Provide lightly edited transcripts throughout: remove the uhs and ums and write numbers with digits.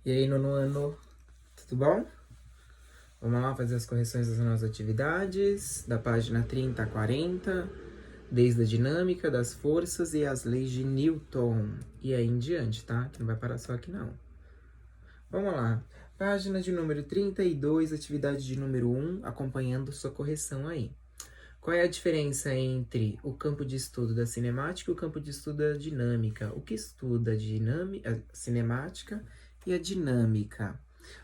E aí, nono ano, tudo bom? Vamos lá fazer as correções das nossas atividades, da página 30 a 40, desde a dinâmica, das forças e as leis de Newton. E aí em diante, tá? Que não vai parar só aqui, não. Vamos lá. Página de número 32, atividade de número 1, acompanhando sua correção aí. Qual é a diferença entre o campo de estudo da cinemática e o campo de estudo da dinâmica? O que estuda a cinemática e a dinâmica?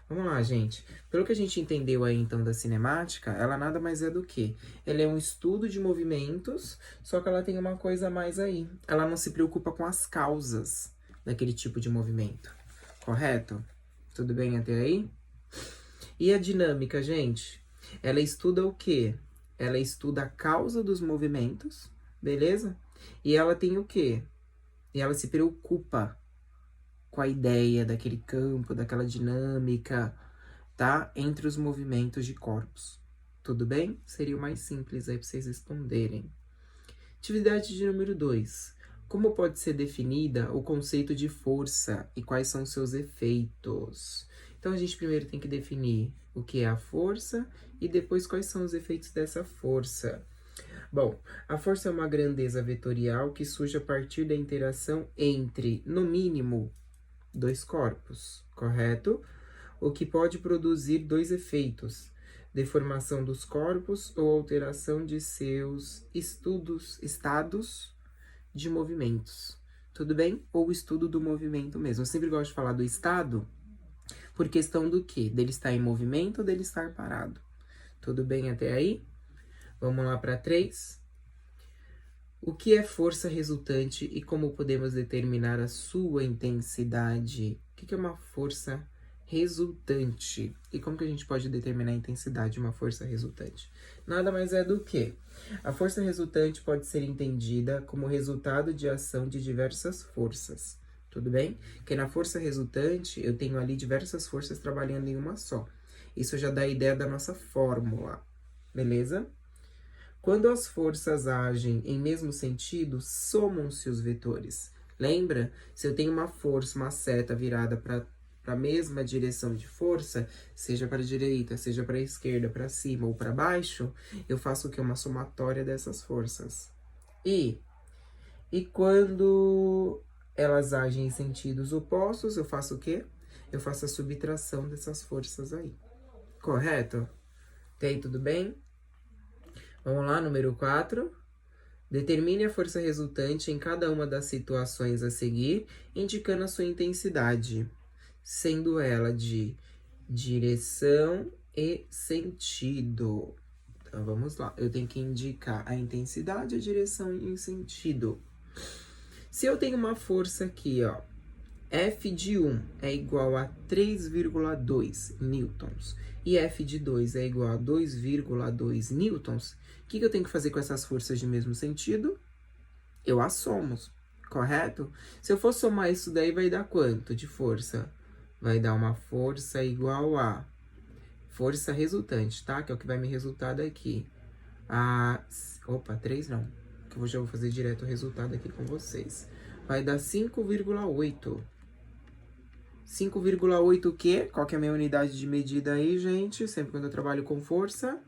Vamos lá, gente. Pelo que a gente entendeu aí, então, da cinemática, ela nada mais é do que? Ela é um estudo de movimentos, só que ela tem uma coisa a mais aí. Ela não se preocupa com as causas daquele tipo de movimento. Correto? Tudo bem até aí? E a dinâmica, gente? Ela estuda o quê? Ela estuda a causa dos movimentos, beleza? E ela tem o quê? E ela se preocupa com a ideia daquele campo, daquela dinâmica, tá? Entre os movimentos de corpos. Tudo bem? Seria o mais simples aí para vocês responderem. Atividade de número 2. Como pode ser definida o conceito de força e quais são seus efeitos? Então a gente primeiro tem que definir o que é a força e depois quais são os efeitos dessa força. Bom, a força é uma grandeza vetorial que surge a partir da interação entre, no mínimo, dois corpos, correto? O que pode produzir dois efeitos: deformação dos corpos ou alteração de seus estados de movimentos. Tudo bem? Ou o estudo do movimento mesmo. Eu sempre gosto de falar do estado, por questão do quê? Dele estar em movimento ou dele estar parado. Tudo bem até aí? Vamos lá para 3. O que é força resultante e como podemos determinar a sua intensidade? O que é uma força resultante? E como que a gente pode determinar a intensidade de uma força resultante? Nada mais é do que a força resultante pode ser entendida como resultado de ação de diversas forças. Tudo bem? Que na força resultante eu tenho ali diversas forças trabalhando em uma só. Isso já dá a ideia da nossa fórmula, beleza? Quando as forças agem em mesmo sentido, somam-se os vetores. Lembra? Se eu tenho uma força, uma seta virada para a mesma direção de força, seja para a direita, seja para a esquerda, para cima ou para baixo, eu faço o que? Uma somatória dessas forças. E quando elas agem em sentidos opostos, eu faço o quê? Eu faço a subtração dessas forças aí. Correto? Até aí tudo bem? Vamos lá, número 4. Determine a força resultante em cada uma das situações a seguir, indicando a sua intensidade, sendo ela de direção e sentido. Então vamos lá, eu tenho que indicar a intensidade, a direção e o sentido. Se eu tenho uma força aqui, ó, F de 1 é igual a 3,2 newtons e F de 2 é igual a 2,2 newtons, o que eu tenho que fazer com essas forças de mesmo sentido? Eu as somo, correto? Se eu for somar isso daí, vai dar quanto de força? Vai dar uma força igual a força resultante, tá? Que é o que vai me resultar daqui. Opa, 3 não. Que eu já vou fazer direto o resultado aqui com vocês. Vai dar 5,8. 5,8 o quê? Qual que é a minha unidade de medida aí, gente? Sempre quando eu trabalho com força.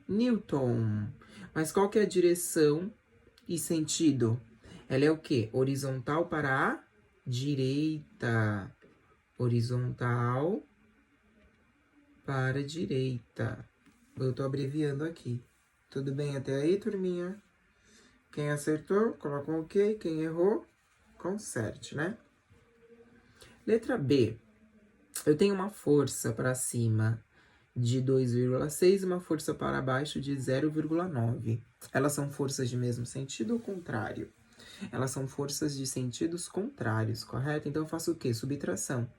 Newton. Mas qual que é a direção e sentido? Ela é o quê? Horizontal para a direita. Horizontal para a direita. Eu tô abreviando aqui. Tudo bem até aí, turminha? Quem acertou, coloca um ok. Quem errou, conserte, né? Letra B. Eu tenho uma força para cima de 2,6 e uma força para baixo de 0,9. Elas são forças de mesmo sentido ou contrário? Elas são forças de sentidos contrários, correto? Então eu faço o quê? Subtração.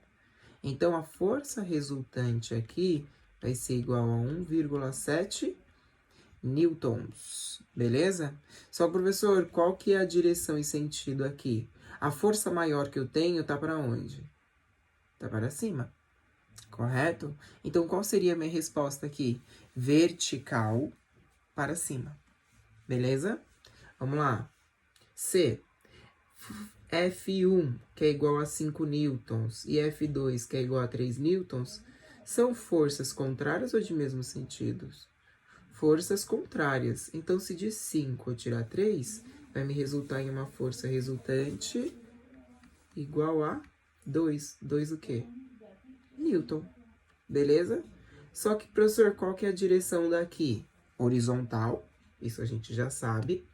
Então a força resultante aqui vai ser igual a 1,7 newtons, beleza? Só, professor, qual que é a direção e sentido aqui? A força maior que eu tenho tá para onde? Tá para cima, correto? Então qual seria a minha resposta aqui? Vertical para cima, beleza? Vamos lá. C. F1, que é igual a 5 newtons, e F2, que é igual a 3 newtons, são forças contrárias ou de mesmos sentidos? Forças contrárias. Então, se de 5 eu tirar 3, vai me resultar em uma força resultante igual a 2. 2 o quê? Newton. Beleza? Só que, professor, qual que é a direção daqui? Horizontal, isso a gente já sabe.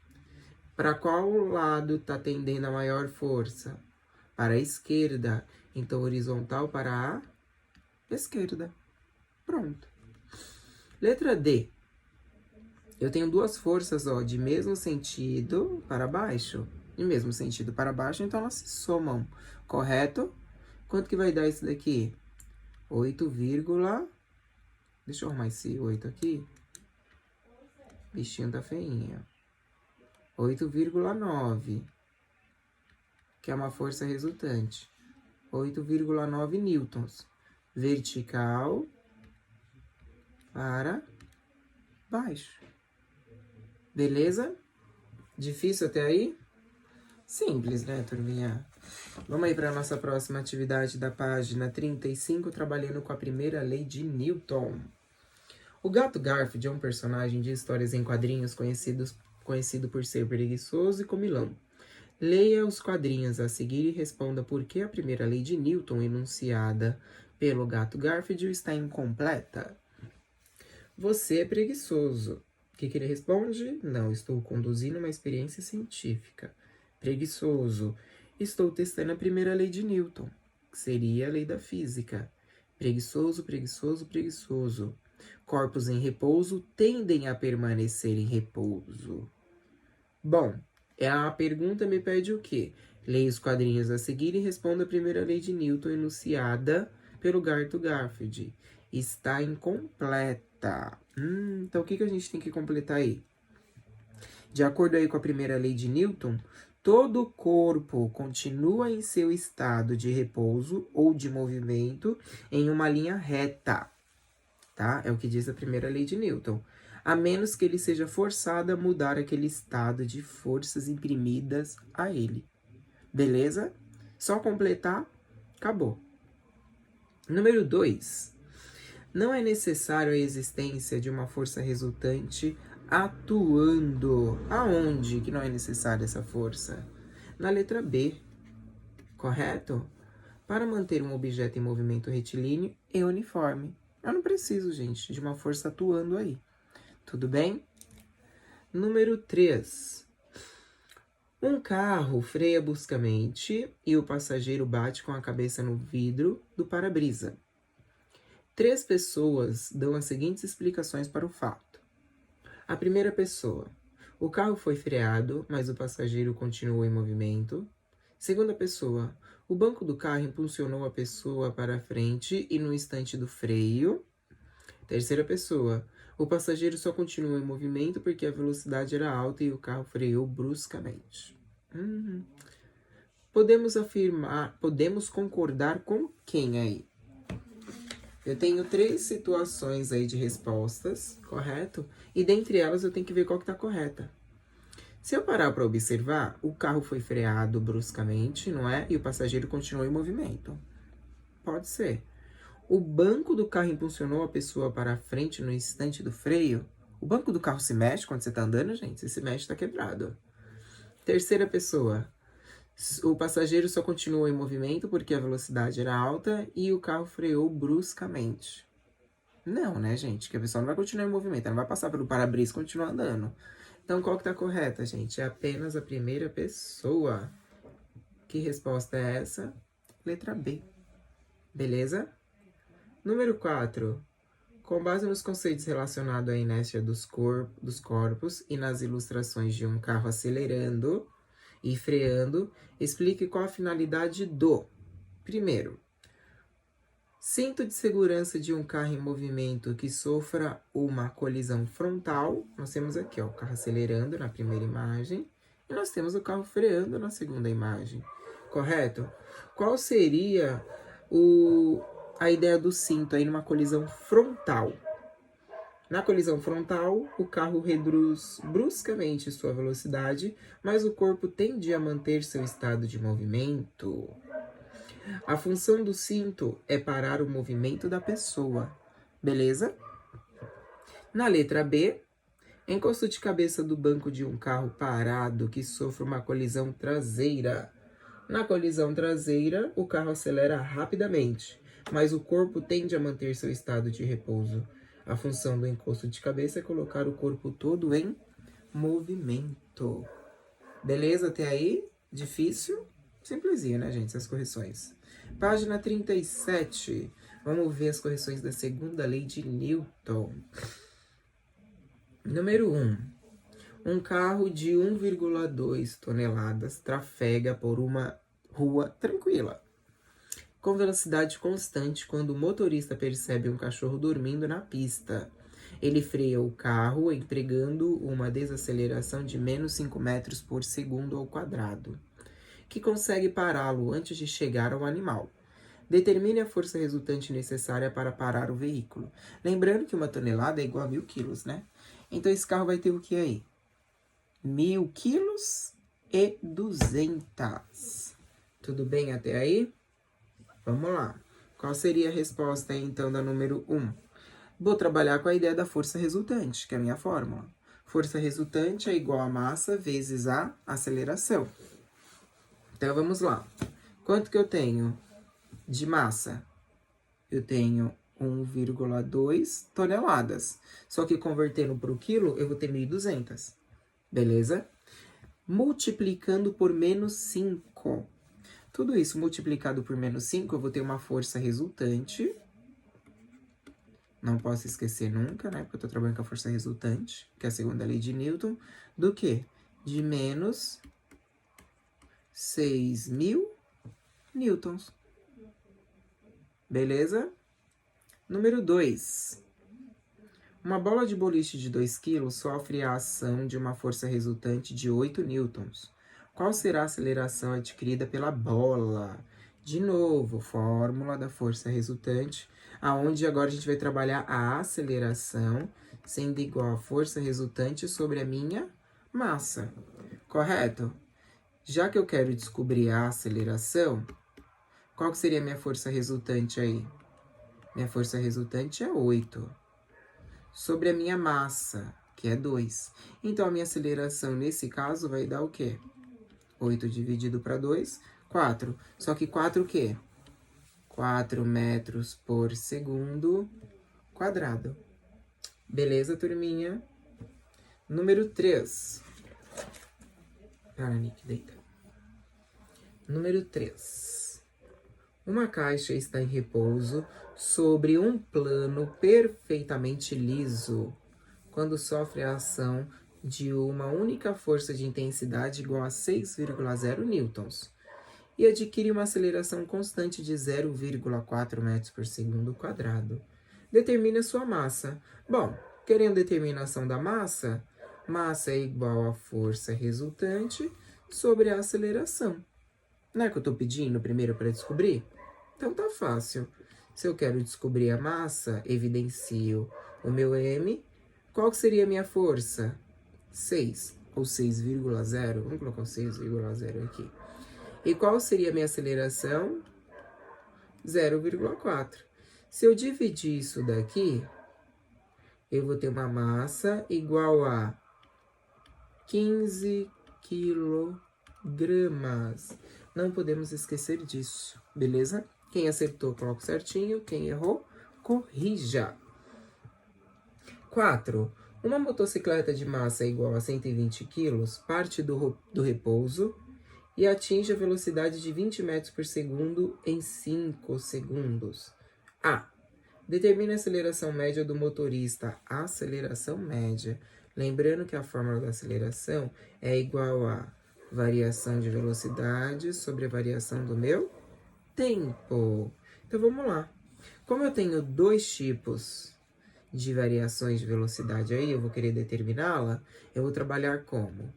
Para qual lado está tendendo a maior força? Para a esquerda. Então, horizontal para a esquerda. Pronto. Letra D. Eu tenho duas forças, ó, de mesmo sentido para baixo. De mesmo sentido para baixo, então elas se somam. Correto? Quanto que vai dar isso daqui? 8, deixa eu arrumar esse 8 aqui. Bichinho tá feinho. 8,9. Que é uma força resultante. 8,9 newtons. Vertical para baixo. Beleza? Difícil até aí? Simples, né, turminha? Vamos aí para a nossa próxima atividade da página 35, trabalhando com a primeira lei de Newton. O gato Garfield é um personagem de histórias em quadrinhos conhecido por ser preguiçoso e comilão. Leia os quadrinhos a seguir e responda por que a primeira lei de Newton, enunciada pelo gato Garfield, está incompleta. Você é preguiçoso. O que ele responde? Não, estou conduzindo uma experiência científica. Preguiçoso. Estou testando a primeira lei de Newton, que seria a lei da física. Preguiçoso, preguiçoso, preguiçoso. Corpos em repouso tendem a permanecer em repouso. Bom, a pergunta me pede o quê? Leia os quadrinhos a seguir e responda a primeira lei de Newton enunciada pelo gato Garfield. Está incompleta. Então o que a gente tem que completar aí? De acordo aí com a primeira lei de Newton, todo corpo continua em seu estado de repouso ou de movimento em uma linha reta, tá? É o que diz a primeira lei de Newton. A menos que ele seja forçado a mudar aquele estado de forças imprimidas a ele. Beleza? Só completar, acabou. Número 2. Não é necessário a existência de uma força resultante atuando. Aonde que não é necessária essa força? Na letra B, correto? Para manter um objeto em movimento retilíneo e uniforme. Eu não preciso, gente, de uma força atuando aí. Tudo bem? Número 3. Um carro freia bruscamente e o passageiro bate com a cabeça no vidro do para-brisa. 3 pessoas dão as seguintes explicações para o fato. A primeira pessoa. O carro foi freado, mas o passageiro continuou em movimento. Segunda pessoa. O banco do carro impulsionou a pessoa para a frente e no instante do freio. Terceira pessoa. O passageiro só continuou em movimento porque a velocidade era alta e o carro freou bruscamente. Podemos concordar com quem aí? Eu tenho 3 situações aí de respostas, correto? E dentre elas eu tenho que ver qual que tá correta. Se eu parar para observar, o carro foi freado bruscamente, não é? E o passageiro continuou em movimento. Pode ser. O banco do carro impulsionou a pessoa para a frente no instante do freio. O banco do carro se mexe quando você tá andando, gente? Se mexe, tá quebrado. Terceira pessoa. O passageiro só continuou em movimento porque a velocidade era alta e o carro freou bruscamente. Não, né, gente? Que a pessoa não vai continuar em movimento, ela não vai passar pelo para-brisa e continuar andando. Então, qual que tá correta, gente? É apenas a primeira pessoa. Que resposta é essa? Letra B. Beleza? Número 4. Com base nos conceitos relacionados à inércia dos corpos e nas ilustrações de um carro acelerando e freando, explique qual a finalidade do. Primeiro, cinto de segurança de um carro em movimento que sofra uma colisão frontal. Nós temos aqui, ó, o carro acelerando na primeira imagem e nós temos o carro freando na segunda imagem. Correto? Qual seria a ideia do cinto aí numa colisão frontal? Na colisão frontal, o carro reduz bruscamente sua velocidade, mas o corpo tende a manter seu estado de movimento. A função do cinto é parar o movimento da pessoa. Beleza? Na letra B, encosto de cabeça do banco de um carro parado que sofre uma colisão traseira. Na colisão traseira, o carro acelera rapidamente, mas o corpo tende a manter seu estado de repouso. A função do encosto de cabeça é colocar o corpo todo em movimento. Beleza até aí? Difícil? Simplesinho, né, gente? Essas correções. Página 37. Vamos ver as correções da segunda lei de Newton. Número 1. Um carro de 1,2 toneladas trafega por uma rua tranquila, com velocidade constante quando o motorista percebe um cachorro dormindo na pista. Ele freia o carro, empregando uma desaceleração de menos 5 metros por segundo ao quadrado, que consegue pará-lo antes de chegar ao animal. Determine a força resultante necessária para parar o veículo. Lembrando que 1 tonelada é igual a 1.000 quilos, né? Então esse carro vai ter o que aí? 1.000 quilos e 200. Tudo bem até aí? Vamos lá. Qual seria a resposta aí, então, da número 1? Vou trabalhar com a ideia da força resultante, que é a minha fórmula. Força resultante é igual a massa vezes a aceleração. Então, vamos lá. Quanto que eu tenho de massa? Eu tenho 1,2 toneladas. Só que convertendo para o quilo, eu vou ter 1.200. Beleza? Multiplicando por menos 5. Tudo isso multiplicado por menos 5, eu vou ter uma força resultante. Não posso esquecer nunca, né? Porque eu tô trabalhando com a força resultante, que é a segunda lei de Newton. Do quê? De menos 6.000 newtons. Beleza? Número 2. Uma bola de boliche de 2 kg sofre a ação de uma força resultante de 8 newtons. Qual será a aceleração adquirida pela bola? De novo, fórmula da força resultante, aonde agora a gente vai trabalhar a aceleração, sendo igual a força resultante sobre a minha massa. Correto? Já que eu quero descobrir a aceleração, qual que seria a minha força resultante aí? Minha força resultante é 8. Sobre a minha massa, que é 2. Então, a minha aceleração, nesse caso, vai dar o quê? 8 dividido para 2, 4. Só que 4 o quê? 4 metros por segundo quadrado. Beleza, turminha? Número 3. Ah, Nick, deita. Número 3. Uma caixa está em repouso sobre um plano perfeitamente liso, quando sofre a ação de uma única força de intensidade igual a 6,0 newtons e adquire uma aceleração constante de 0,4 metros por segundo quadrado. Determine a sua massa. Bom, querendo determinação da massa, massa é igual a força resultante sobre a aceleração. Não é que eu estou pedindo primeiro para descobrir? Então tá fácil. Se eu quero descobrir a massa, evidencio o meu M. Qual que seria a minha força? 6 ou 6,0. Vamos colocar o 6,0 aqui. E qual seria a minha aceleração? 0,4. Se eu dividir isso daqui, eu vou ter uma massa igual a 15 quilogramas. Não podemos esquecer disso, beleza? Quem acertou, coloca certinho. Quem errou, corrija. 4. Uma motocicleta de massa igual a 120 kg parte do repouso e atinge a velocidade de 20 metros por segundo em 5 segundos. A. Determine a aceleração média do motorista. Aceleração média. Lembrando que a fórmula da aceleração é igual a variação de velocidade sobre a variação do meu tempo. Então, vamos lá. Como eu tenho 2 tipos de variações de velocidade aí, eu vou querer determiná-la, eu vou trabalhar como?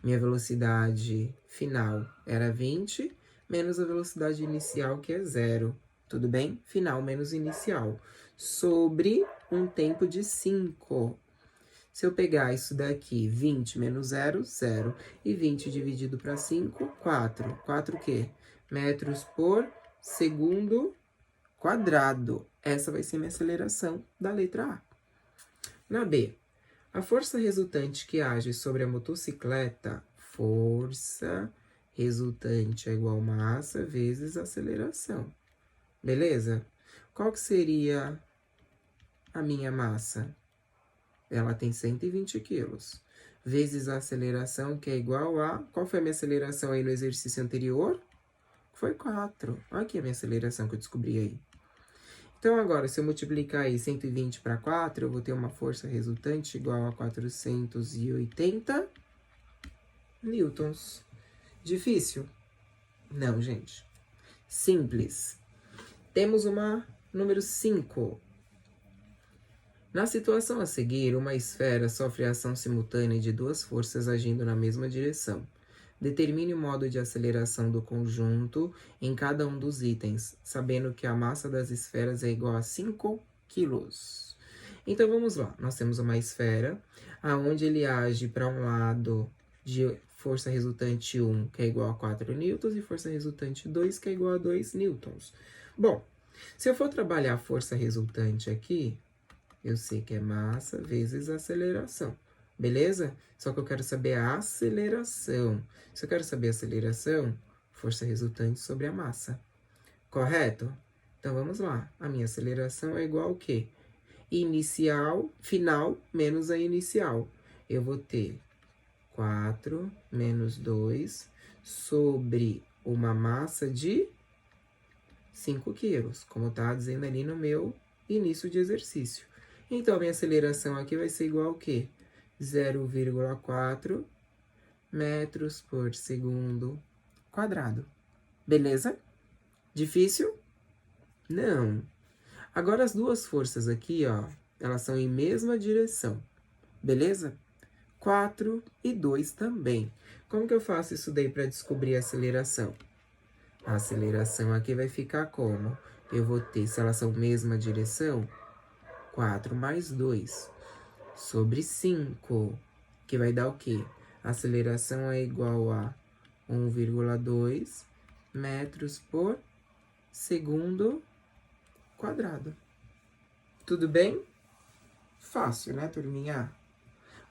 Minha velocidade final era 20, menos a velocidade inicial, que é 0. Tudo bem? Final menos inicial. Sobre um tempo de 5. Se eu pegar isso daqui, 20 menos 0, 0. E 20 dividido para 5, 4. 4 o quê? Metros por segundo quadrado. Essa vai ser minha aceleração da letra A. Na B, a força resultante que age sobre a motocicleta, força resultante é igual massa vezes aceleração. Beleza? Qual que seria a minha massa? Ela tem 120 quilos. Vezes a aceleração, que é igual a... Qual foi a minha aceleração aí no exercício anterior? Foi 4. Olha aqui a minha aceleração que eu descobri aí. Então, agora, se eu multiplicar aí 120 para 4, eu vou ter uma força resultante igual a 480 newtons. Difícil? Não, gente. Simples. Temos uma número 5. Na situação a seguir, uma esfera sofre a ação simultânea de duas forças agindo na mesma direção. Determine o modo de aceleração do conjunto em cada um dos itens, sabendo que a massa das esferas é igual a 5 kg. Então, vamos lá. Nós temos uma esfera, onde ele age para um lado de força resultante 1, que é igual a 4 newtons, e força resultante 2, que é igual a 2 newtons. Bom, se eu for trabalhar a força resultante aqui, eu sei que é massa vezes aceleração. Beleza? Só que eu quero saber a aceleração. Se eu quero saber a aceleração, força resultante sobre a massa. Correto? Então, vamos lá. A minha aceleração é igual ao quê? Final menos a inicial. Eu vou ter 4 menos 2 sobre uma massa de 5 quilos, como está dizendo ali no meu início de exercício. Então, a minha aceleração aqui vai ser igual ao quê? 0,4 metros por segundo quadrado. Beleza? Difícil? Não. Agora, as duas forças aqui, ó, elas são em mesma direção. Beleza? 4 e 2 também. Como que eu faço isso daí para descobrir a aceleração? A aceleração aqui vai ficar como? Eu vou ter, se elas são mesma direção, 4 mais 2 sobre 5, que vai dar o quê? A aceleração é igual a 1,2 metros por segundo quadrado. Tudo bem? Fácil, né, turminha?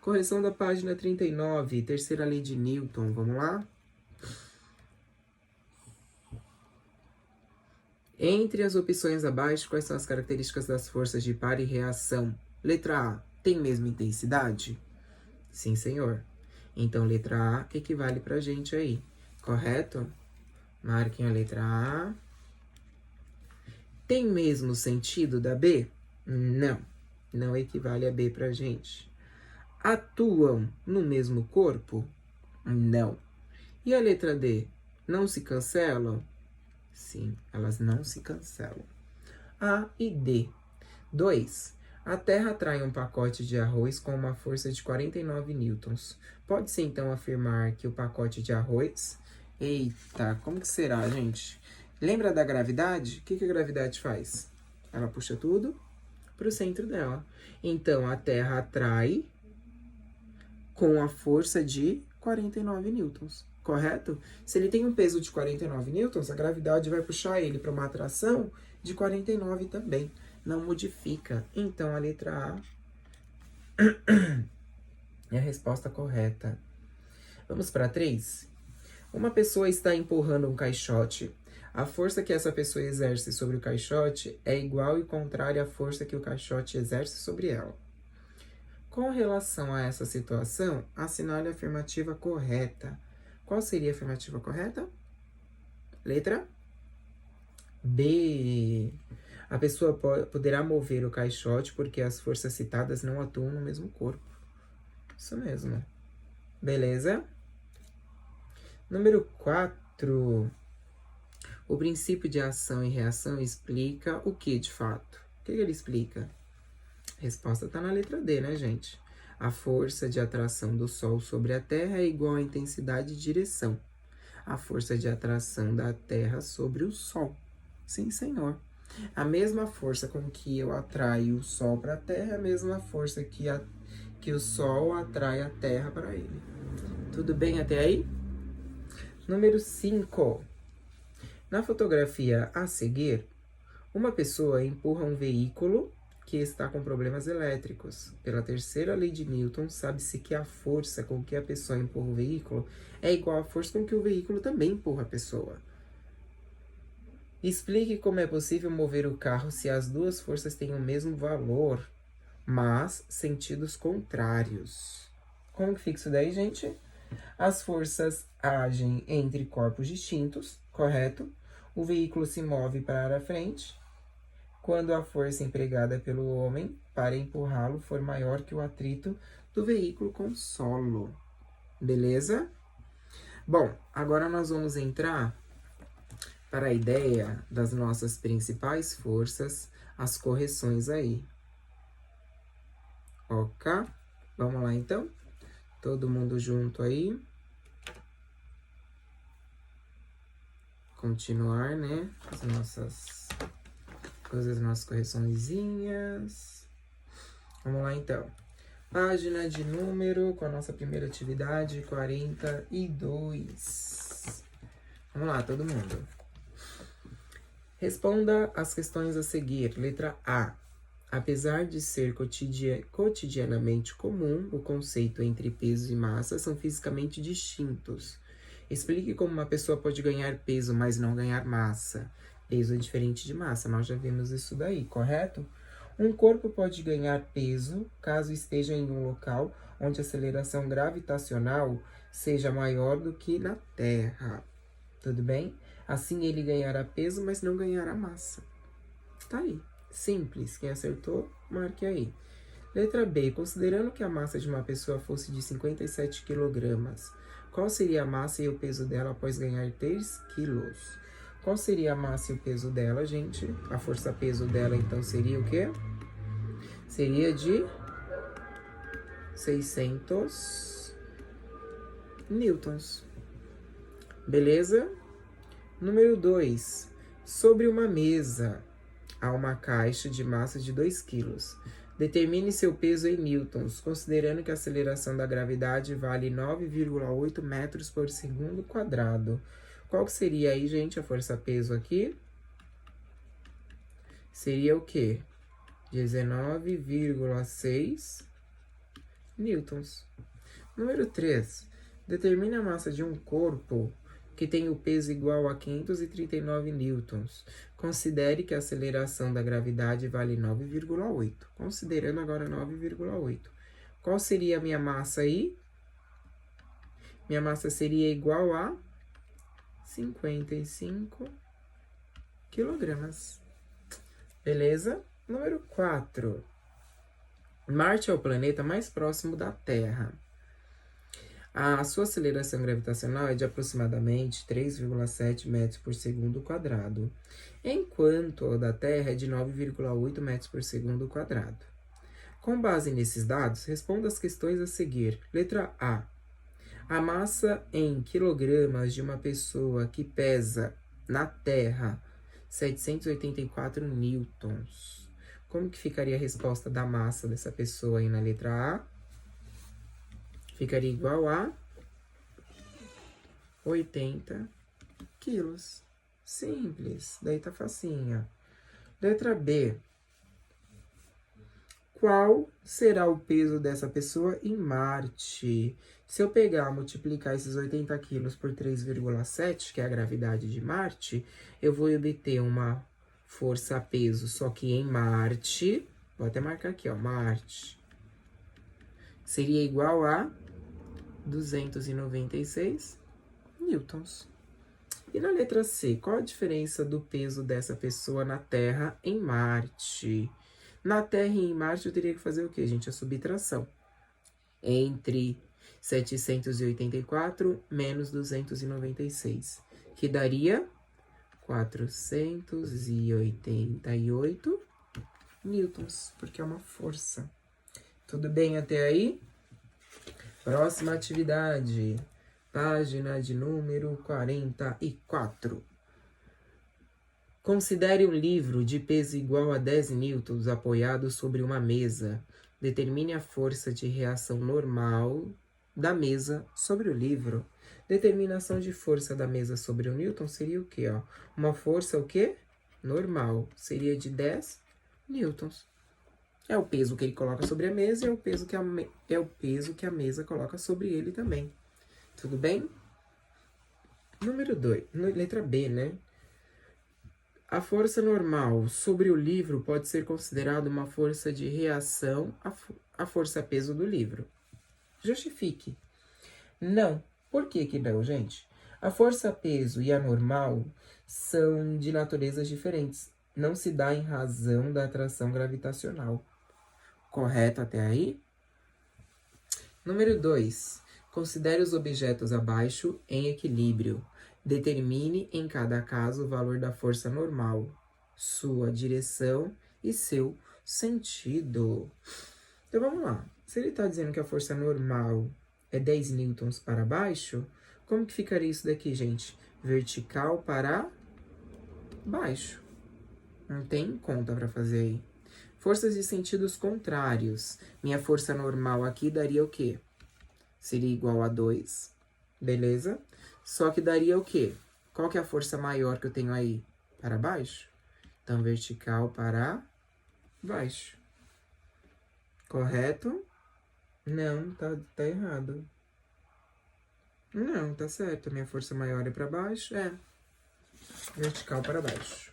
Correção da página 39, terceira lei de Newton, vamos lá? Entre as opções abaixo, quais são as características das forças de par e reação? Letra A, tem mesma intensidade? Sim, senhor. Então, letra A equivale pra gente aí, correto? Marquem a letra A. Tem mesmo sentido da B? Não, não equivale a B pra gente. Atuam no mesmo corpo? Não. E a letra D? Não se cancelam? Sim, elas não se cancelam. A e D. 2. A Terra atrai um pacote de arroz com uma força de 49 newtons. Pode-se então afirmar que o pacote de arroz... Eita, como que será, gente? Lembra da gravidade? O que a gravidade faz? Ela puxa tudo para o centro dela. Então, a Terra atrai com a força de 49 newtons, correto? Se ele tem um peso de 49 newtons, a gravidade vai puxar ele para uma atração de 49 também. Não modifica. Então, a letra A é a resposta correta. Vamos para 3. Uma pessoa está empurrando um caixote. A força que essa pessoa exerce sobre o caixote é igual e contrária à força que o caixote exerce sobre ela. Com relação a essa situação, assinale a afirmativa correta. Qual seria a afirmativa correta? Letra B. A pessoa poderá mover o caixote porque as forças citadas não atuam no mesmo corpo. Isso mesmo. Beleza? Número 4. O princípio de ação e reação explica o que, de fato? O que ele explica? A resposta está na letra D, né, gente? A força de atração do Sol sobre a Terra é igual à intensidade e direção. A força de atração da Terra sobre o Sol. Sim, senhor. A mesma força com que eu atraio o Sol para a Terra é a mesma força que o Sol atrai a Terra para ele. Tudo bem até aí? Número 5. Na fotografia a seguir, uma pessoa empurra um veículo que está com problemas elétricos. Pela terceira lei de Newton, sabe-se que a força com que a pessoa empurra o veículo é igual à força com que o veículo também empurra a pessoa. Explique como é possível mover o carro se as duas forças têm o mesmo valor, mas sentidos contrários. Como que fica isso daí, gente? As forças agem entre corpos distintos, correto? O veículo se move para a frente quando a força empregada pelo homem para empurrá-lo for maior que o atrito do veículo com o solo. Beleza? Bom, agora nós vamos entrar para a ideia das nossas principais forças, as correções aí. Ok? Vamos lá então? Todo mundo junto aí. Continuar, né? As nossas coisas, nossas correçõezinhas. Vamos lá então. Página de número, com a nossa primeira atividade, 42. Vamos lá, todo mundo. Responda as questões a seguir. Letra A. Apesar de ser cotidianamente comum, o conceito entre peso e massa são fisicamente distintos. Explique como uma pessoa pode ganhar peso, mas não ganhar massa. Peso é diferente de massa, nós já vimos isso daí, correto? Um corpo pode ganhar peso caso esteja em um local onde a aceleração gravitacional seja maior do que na Terra. Tudo bem? Assim ele ganhará peso, mas não ganhará massa. Tá aí. Simples. Quem acertou, marque aí. Letra B. Considerando que a massa de uma pessoa fosse de 57 kg, qual seria a massa e o peso dela após ganhar 3 kg? Qual seria a massa e o peso dela, gente? A força-peso dela, então, seria o quê? Seria de 600 newtons. Beleza? Número 2. Sobre uma mesa, há uma caixa de massa de 2 kg. Determine seu peso em newtons, considerando que a aceleração da gravidade vale 9,8 metros por segundo quadrado. Qual que seria aí, gente, a força-peso aqui? Seria o quê? 19,6 newtons. Número 3. Determine a massa de um corpo que tem o peso igual a 539 newtons. Considere que a aceleração da gravidade vale 9,8. Considerando agora 9,8. Qual seria a minha massa aí? Minha massa seria igual a 55 quilogramas. Beleza? Número 4. Marte é o planeta mais próximo da Terra. A sua aceleração gravitacional é de aproximadamente 3,7 metros por segundo quadrado, enquanto a da Terra é de 9,8 metros por segundo quadrado. Com base nesses dados, responda as questões a seguir. Letra A. A massa em quilogramas de uma pessoa que pesa na Terra 784 newtons. Como que ficaria a resposta da massa dessa pessoa aí na letra A? Ficaria igual a 80 quilos. Simples, daí tá facinho. Letra B. Qual será o peso dessa pessoa em Marte? Se eu pegar e multiplicar esses 80 quilos por 3,7, que é a gravidade de Marte, eu vou obter uma força-peso, só que em Marte, vou até marcar aqui, ó, Marte, seria igual a 296 newtons. E na letra C, qual a diferença do peso dessa pessoa na Terra em Marte? Na Terra e em Marte eu teria que fazer o quê, gente? A subtração. Entre 784 menos 296, que daria 488 newtons, porque é uma força. Tudo bem até aí? Próxima atividade, página de número 44. Considere um livro de peso igual a 10 newtons apoiado sobre uma mesa. Determine a força de reação normal da mesa sobre o livro. Determinação de força da mesa sobre o newton seria o quê? Ó? Uma força o quê? Normal. Seria de 10 newtons. É o peso que ele coloca sobre a mesa e é o peso que a mesa coloca sobre ele também. Tudo bem? Número 2. Letra B, né? A força normal sobre o livro pode ser considerada uma força de reação à força-peso do livro. Justifique. Não. Por que que não, gente? A força-peso e a normal são de naturezas diferentes. Não se dá em razão da atração gravitacional. Correto até aí? Número 2. Considere os objetos abaixo em equilíbrio. Determine em cada caso o valor da força normal, sua direção e seu sentido. Então vamos lá. Se ele está dizendo que a força normal é 10 newtons para baixo, como que ficaria isso daqui, gente? Vertical para baixo. Não tem conta para fazer aí. Forças de sentidos contrários. Minha força normal aqui daria o quê? Seria igual a 2, beleza? Só que daria o quê? Qual que é a força maior que eu tenho aí? Para baixo? Então, vertical para baixo. Correto? Não, tá errado. Não, tá certo. Minha força maior é para baixo? É. Vertical para baixo.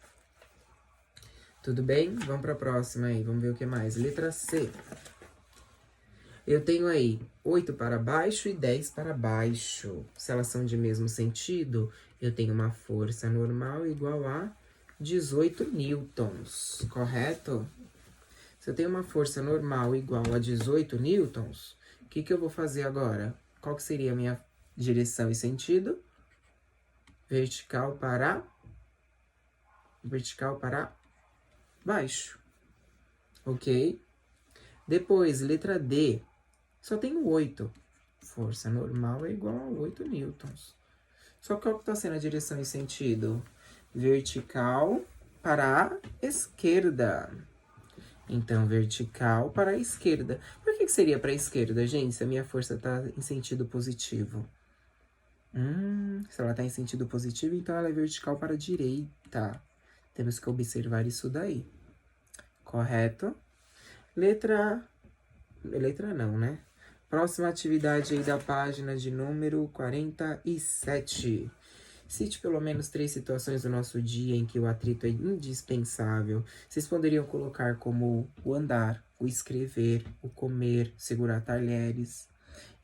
Tudo bem? Vamos para a próxima aí. Vamos ver o que mais. Letra C. Eu tenho aí 8 para baixo e 10 para baixo. Se elas são de mesmo sentido, eu tenho uma força normal igual a 18 newtons, correto? Se eu tenho uma força normal igual a 18 newtons, o que eu vou fazer agora? Qual que seria a minha direção e sentido? Vertical para baixo, ok? Depois, letra D. Só tenho 8. Força normal é igual a 8 newtons. Só que qual que está sendo a direção e sentido? Vertical para a esquerda. Então, vertical para a esquerda. Por que seria para a esquerda, gente, se a minha força está em sentido positivo? Se ela está em sentido positivo, então ela é vertical para a direita. Temos que observar isso daí. Correto? Letra não, né? Próxima atividade aí da página de número 47. Cite pelo menos 3 situações do nosso dia em que o atrito é indispensável. Vocês poderiam colocar como o andar, o escrever, o comer, segurar talheres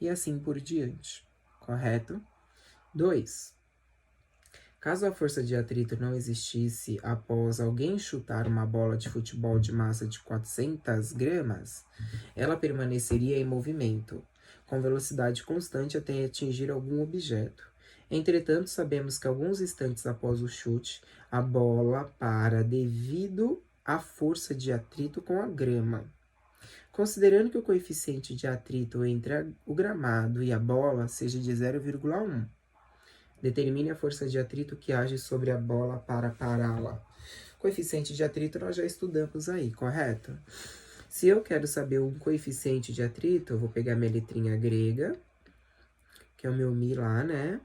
e assim por diante. Correto? 2. Caso a força de atrito não existisse após alguém chutar uma bola de futebol de massa de 400 gramas, ela permaneceria em movimento, com velocidade constante até atingir algum objeto. Entretanto, sabemos que alguns instantes após o chute, a bola para devido à força de atrito com a grama. Considerando que o coeficiente de atrito entre o gramado e a bola seja de 0,1, determine a força de atrito que age sobre a bola para pará-la. Coeficiente de atrito nós já estudamos aí, correto? Se eu quero saber o coeficiente de atrito, eu vou pegar minha letrinha grega, que é o meu Mi lá, né?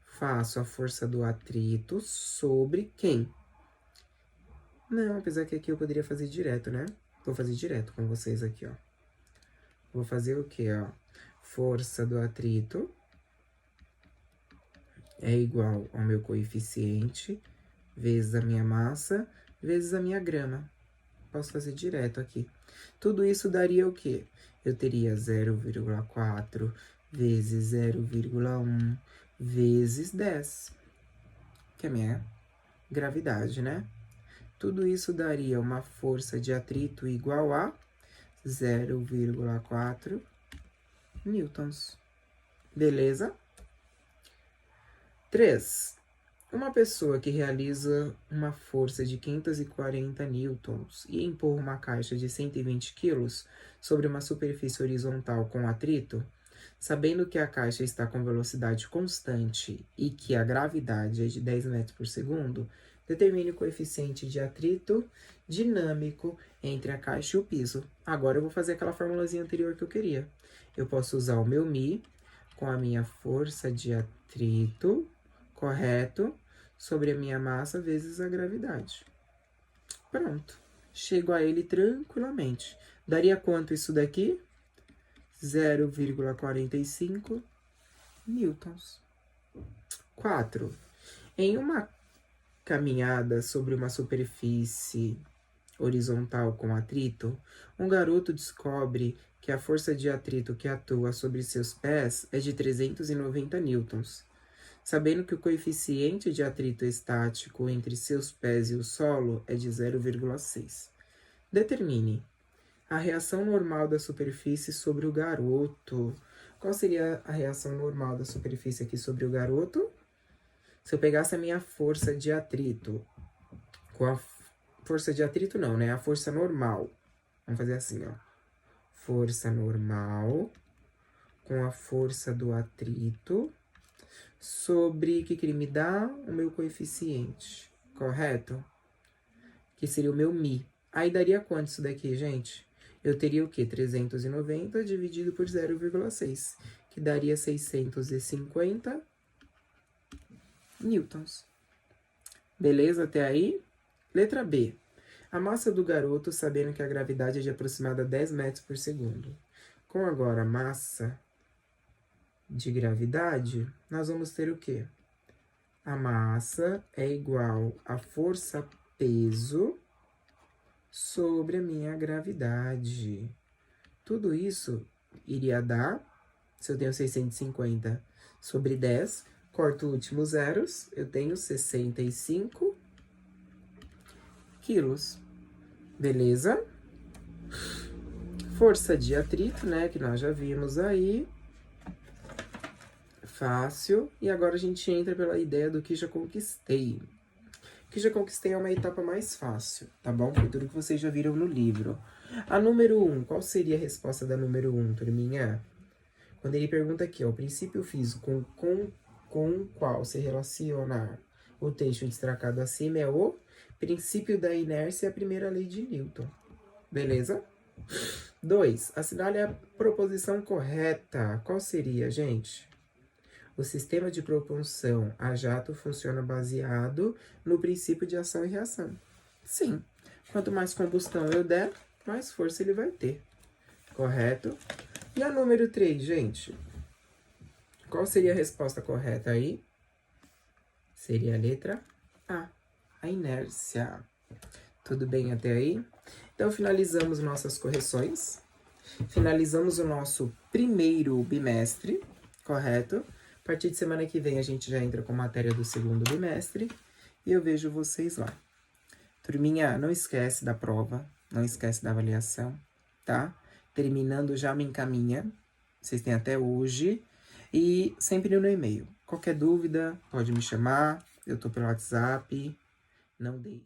Faço a força do atrito sobre quem? Não, apesar que aqui eu poderia fazer direto, né? Vou fazer direto com vocês aqui, ó. Vou fazer o quê, ó? Força do atrito é igual ao meu coeficiente vezes a minha massa vezes a minha grama. Posso fazer direto aqui. Tudo isso daria o quê? Eu teria 0,4 vezes 0,1 vezes 10, que é a minha gravidade, né? Tudo isso daria uma força de atrito igual a 0,4 newtons. Beleza? 3. Uma pessoa que realiza uma força de 540 newtons e empurra uma caixa de 120 kg sobre uma superfície horizontal com atrito, sabendo que a caixa está com velocidade constante e que a gravidade é de 10 metros por segundo, Determine o coeficiente de atrito dinâmico entre a caixa e o piso. Agora eu vou fazer aquela formulazinha anterior que eu queria. Eu posso usar o meu Mi com a minha força de atrito, correto, sobre a minha massa vezes a gravidade. Pronto. Chego a ele tranquilamente. Daria quanto isso daqui? 0,45 newtons. 4. Em uma caminhada sobre uma superfície horizontal com atrito, um garoto descobre que a força de atrito que atua sobre seus pés é de 390 newtons. Sabendo que o coeficiente de atrito estático entre seus pés e o solo é de 0,6. Determine a reação normal da superfície sobre o garoto. Qual seria a reação normal da superfície aqui sobre o garoto? Se eu pegasse a minha força de atrito, com a força de atrito não, né? A força normal. Vamos fazer assim, ó. Força normal com a força do atrito sobre, o que ele me dá? O meu coeficiente, correto? Que seria o meu Mi. Aí daria quanto isso daqui, gente? Eu teria o quê? 390 dividido por 0,6, que daria 650 newtons. Beleza até aí? Letra B. A massa do garoto, sabendo que a gravidade é de aproximada 10 metros por segundo. Com agora a massa de gravidade, nós vamos ter o quê? A massa é igual a força-peso sobre a minha gravidade. Tudo isso iria dar, se eu tenho 650 sobre 10, corto últimos zeros, eu tenho 65 quilos. Beleza? Força de atrito, né, que nós já vimos aí. Fácil. E agora a gente entra pela ideia do que já conquistei. O que já conquistei é uma etapa mais fácil, tá bom? Foi tudo que vocês já viram no livro. A número 1, qual seria a resposta da número 1, turminha? Quando ele pergunta aqui, ó, o princípio físico com o qual se relaciona o texto destacado acima é o princípio da inércia e a primeira lei de Newton. Beleza? 2. Assinale a proposição correta. Qual seria, gente? O sistema de propulsão a jato funciona baseado no princípio de ação e reação. Sim. Quanto mais combustão eu der, mais força ele vai ter. Correto? E a número 3, gente? Qual seria a resposta correta aí? Seria a letra A, a inércia. Tudo bem até aí? Então, finalizamos nossas correções. Finalizamos o nosso primeiro bimestre, correto? A partir de semana que vem, a gente já entra com matéria do segundo bimestre. E eu vejo vocês lá. Turminha, não esquece da prova, não esquece da avaliação, tá? Terminando, já me encaminha. Vocês têm até hoje. E sempre no e-mail. Qualquer dúvida, pode me chamar. Eu tô pelo WhatsApp. Não deixe.